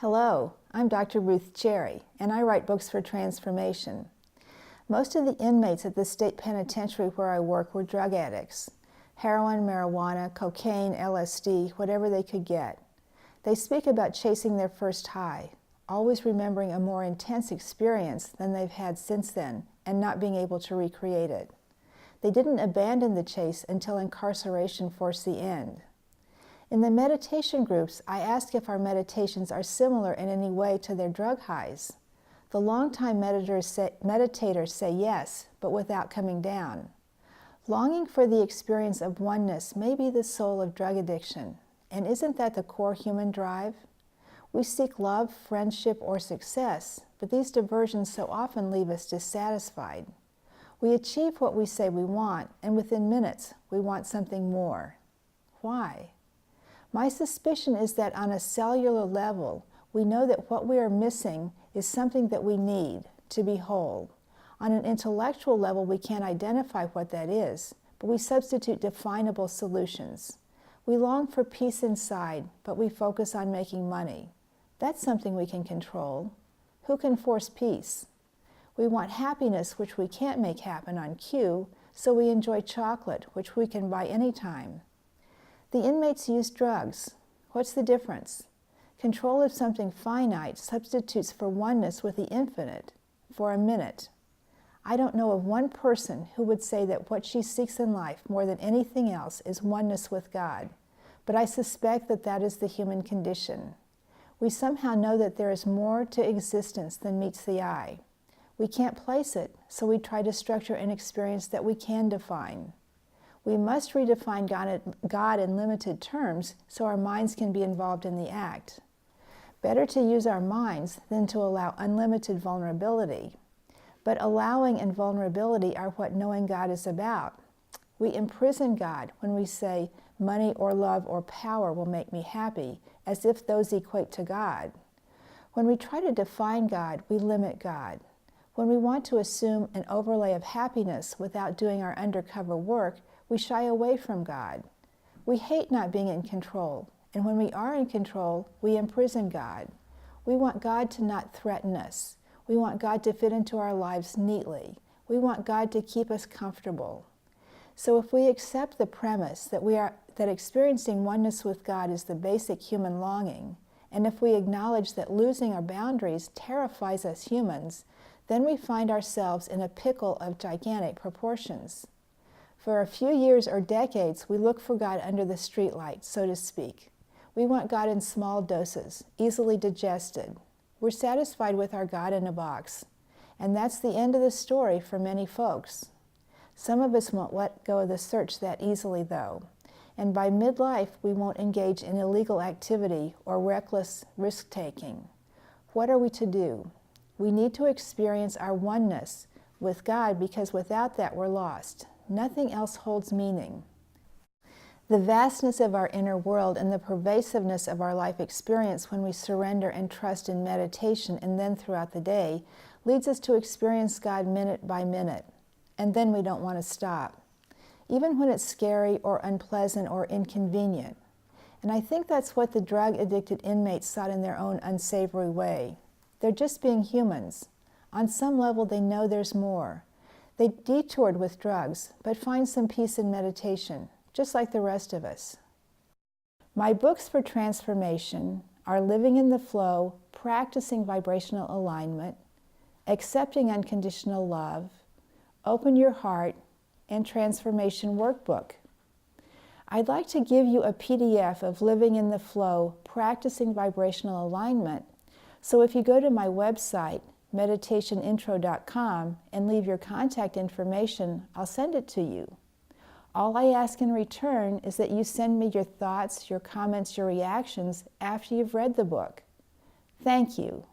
Hello, I'm Dr. Ruth Cherry, and I write books for transformation. Most of the inmates at the state penitentiary where I work were drug addicts. Heroin, marijuana, cocaine, LSD, whatever they could get. They speak about chasing their first high, always remembering a more intense experience than they've had since then, and not being able to recreate it. They didn't abandon the chase until incarceration forced the end. In the meditation groups, I ask if our meditations are similar in any way to their drug highs. The longtime meditators say yes, but without coming down. Longing for the experience of oneness may be the soul of drug addiction, and isn't that the core human drive? We seek love, friendship, or success, but these diversions so often leave us dissatisfied. We achieve what we say we want, and within minutes, we want something more. Why? My suspicion is that on a cellular level, we know that what we are missing is something that we need to be whole. On an intellectual level, we can't identify what that is, but we substitute definable solutions. We long for peace inside, but we focus on making money. That's something we can control. Who can force peace? We want happiness, which we can't make happen on cue, so we enjoy chocolate, which we can buy anytime. The inmates use drugs. What's the difference? Control of something finite substitutes for oneness with the infinite for a minute. I don't know of one person who would say that what she seeks in life more than anything else is oneness with God, but I suspect that that is the human condition. We somehow know that there is more to existence than meets the eye. We can't place it, so we try to structure an experience that we can define. We must redefine God in limited terms so our minds can be involved in the act. Better to use our minds than to allow unlimited vulnerability. But allowing and vulnerability are what knowing God is about. We imprison God when we say money or love or power will make me happy, as if those equate to God. When we try to define God, we limit God. When we want to assume an overlay of happiness without doing our undercover work, we shy away from God. We hate not being in control, and when we are in control, we imprison God. We want God to not threaten us. We want God to fit into our lives neatly. We want God to keep us comfortable. So if we accept the premise that experiencing oneness with God is the basic human longing, and if we acknowledge that losing our boundaries terrifies us humans, then we find ourselves in a pickle of gigantic proportions. For a few years or decades, we look for God under the streetlight, so to speak. We want God in small doses, easily digested. We're satisfied with our God in a box. And that's the end of the story for many folks. Some of us won't let go of the search that easily, though. And by midlife, we won't engage in illegal activity or reckless risk-taking. What are we to do? We need to experience our oneness with God, because without that, we're lost. Nothing else holds meaning. The vastness of our inner world and the pervasiveness of our life experience when we surrender and trust in meditation and then throughout the day leads us to experience God minute by minute. And then we don't want to stop, even when it's scary or unpleasant or inconvenient. And I think that's what the drug-addicted inmates sought in their own unsavory way. They're just being humans. On some level, they know there's more. They detoured with drugs, but find some peace in meditation, just like the rest of us. My books for transformation are Living in the Flow, Practicing Vibrational Alignment, Accepting Unconditional Love, Open Your Heart, and Transformation Workbook. I'd like to give you a PDF of Living in the Flow, Practicing Vibrational Alignment, so if you go to my website, meditationintro.com, and leave your contact information, I'll send it to you. All I ask in return is that you send me your thoughts, your comments, your reactions after you've read the book. Thank you.